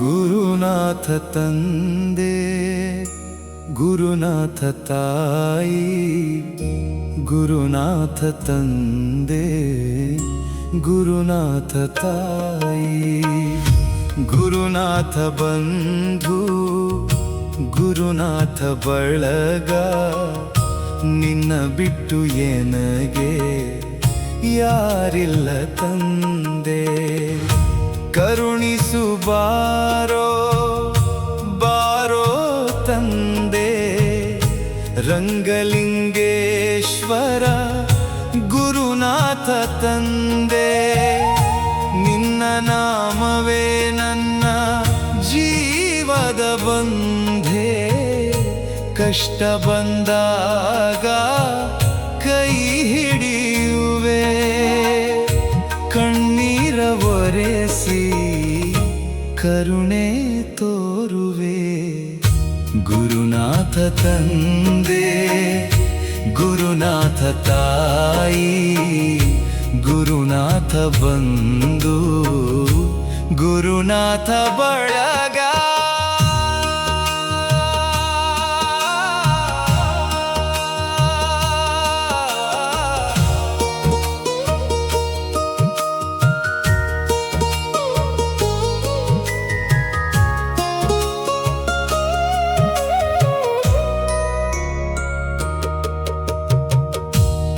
ಗುರುನಾಥ ತಂದೆ ಗುರುನಾಥ ತಾಯಿ, ಗುರುನಾಥ ತಂದೆ ಗುರುನಾಥ ತಾಯಿ, ಗುರುನಾಥ ಬಂಧು ಗುರುನಾಥ ಬಳಗ, ನಿನ್ನ ಬಿಟ್ಟು ಏನಗೆ ಯಾರಿಲ್ಲ ತಂದೆ. ಕರುಣಿಸು ಬಾರೋ ಬಾರೋ ತಂದೆ, ರಂಗಲಿಂಗೇಶ್ವರ ಗುರುನಾಥ ತಂದೆ. ನಿನ್ನ ನಾಮವೇ ನನ್ನ ಜೀವದ ಬಂಧೆ, ಕಷ್ಟ ಬಂದಾಗ ಕೈ ಹಿಡಿಯುವೆ, ಕಣ್ಣೀರ ಒರೆಸಿ ಕರುಣೆ ತೋರುವೆ. ಗುರುನಾಥ ತಂದೆ ಗುರುನಾಥ ತಾಯಿ, ಗುರುನಾಥ ಬಂಧು ಗುರುನಾಥ ಬಳಗ.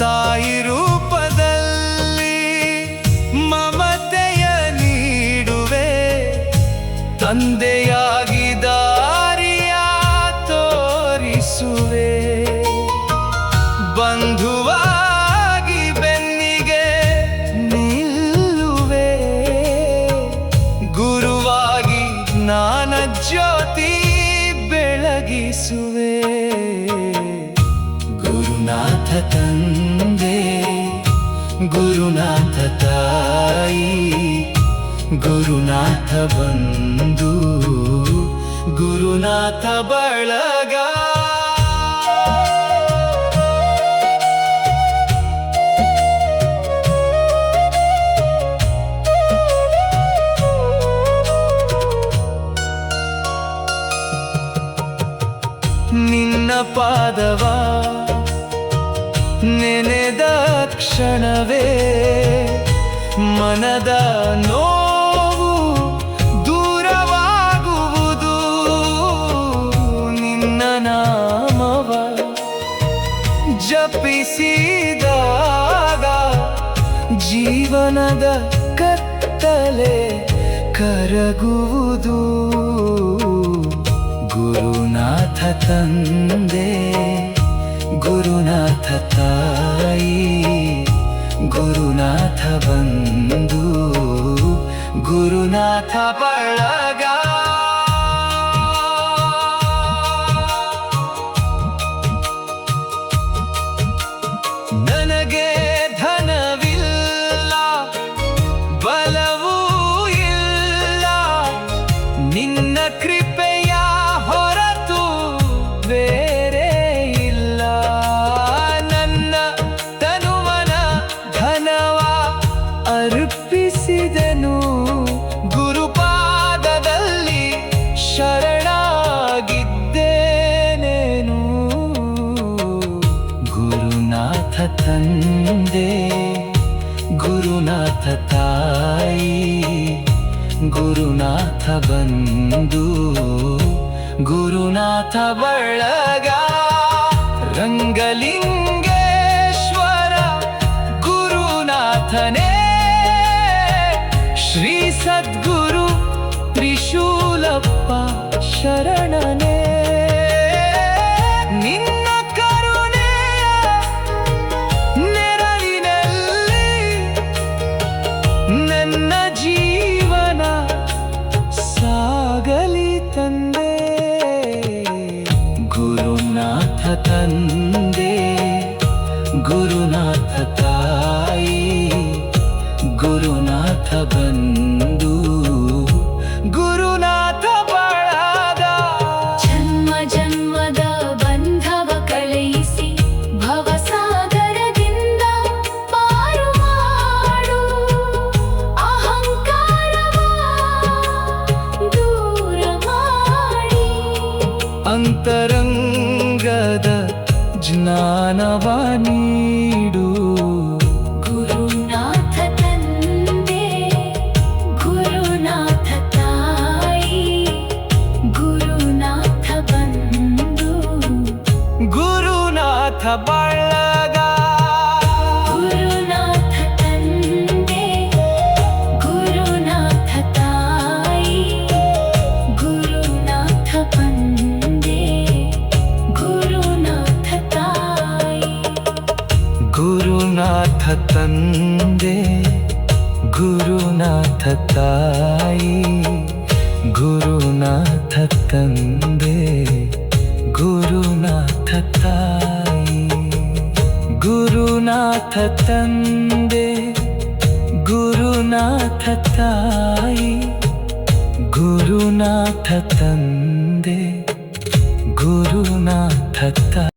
ತಾಯಿ ರೂಪದಲ್ಲಿ ಮಮತೆಯ ನೀಡುವೆ, ತಂದೆಯಾಗಿ ದಾರಿಯ ತೋರಿಸುವೆ, ಬಂಧುವಾಗಿ ಬೆನ್ನಿಗೆ ನಿಲ್ಲುವೆ, ಗುರುವಾಗಿ ಜ್ಞಾನ ಜ್ಯೋತಿ ಬೆಳಗಿಸುವೆ. ಗುರುನಾಥ ತಂದೆ ಗುರುನಾಥ ತಾಯಿ, ಗುರುನಾಥ ಬಂಧು ಗುರುನಾಥ ಬಳಗ. ನಿನ್ನ ಪಾದವ ನೆನೆದ ಕ್ಷಣವೇ ಮನದ ನೋವು ದೂರವಾಗುವುದು, ನಿನ್ನ ನಾಮವ ಜಪಿಸಿದಾಗ ಜೀವನದ ಕತ್ತಲೆ ಕರಗುವುದು. ಗುರುನಾಥ ತಂದೆ ಗುರುನಾಥ ತಾಯಿ, ಗುರುನಾಥ ಬಂಧು ಗುರುನಾಥ ಬಳಗ. ನನಗೆ ಧನವಿಲ್ಲ ಬಲವೂ ಇಲ್ಲ, ನಿನ್ನ ಕೃಪೆಯ ಹೊರತು ಬೇರೆ ಇಲ್ಲ. ನನ್ನ ತನುವನ ಧನವ ಅರ್ಪಿಸಿದನು, ಗುರುಪಾದದಲ್ಲಿ ಶರಣಾಗಿದ್ದೇನೇನು. ಗುರುನಾಥ ತಂದೆ ಗುರುನಾಥ ತಾಯಿ, ಗುರುನಾಥ ಬಂಧು ಗುರುನಾಥ ಬಳಗ. ರಂಗಲಿಂಗೇಶ್ವರ ಗುರುನಾಥನೇ, ಶ್ರೀ ಸದ್ಗುರು ತ್ರಿಶೂಲಪ್ಪ ಶರಣನೇ. ನಿನ್ನ ಕರುಣೆಯ ನೆರಳಿನಲ್ಲಿ ನನ್ನ ಜೀವನ ಸಾಗಲಿ ತಂದೆ. ಗುರುನಾಥ ತಂದೆ ಗುರುನಾಥ ತಾಯಿ, ಗುರುನಾಥ ಬಂಧು ಗುರುನಾಥ ಬಳಗ. ಅಂತರಂಗದ ಜ್ಞಾನವ ನೀಡು. ಗುರುನಾಥ ತಂದೆ, ಗುರುನಾಥ ತಾಯಿ, ಗುರುನಾಥ ಬಂಧು, ಗುರುನಾಥ ಬಳಗ. ಗುರುನಾಥ ತಂದೆ, ಗುರುನಾಥ ತಾಯಿ, ಗುರುನಾಥ ಬಂಧೆ, ಗುರುನಾಥ ತಾಯಿ. ಗುರುನಾಥ ತಂದೆ, ಗುರುನಾಥ ತಾಯಿ, ಗುರುನಾಥ ತಂದೆ, ಗುರುನಾಥ ತಾಯಿ. ಗುರುನಾಥ ತಂದೆ, ಗುರುನಾಥ ತಾಯಿ, ಗುರುನಾಥ ತಂದೆ, ಗುರುನಾಥ ತಾಯಿ.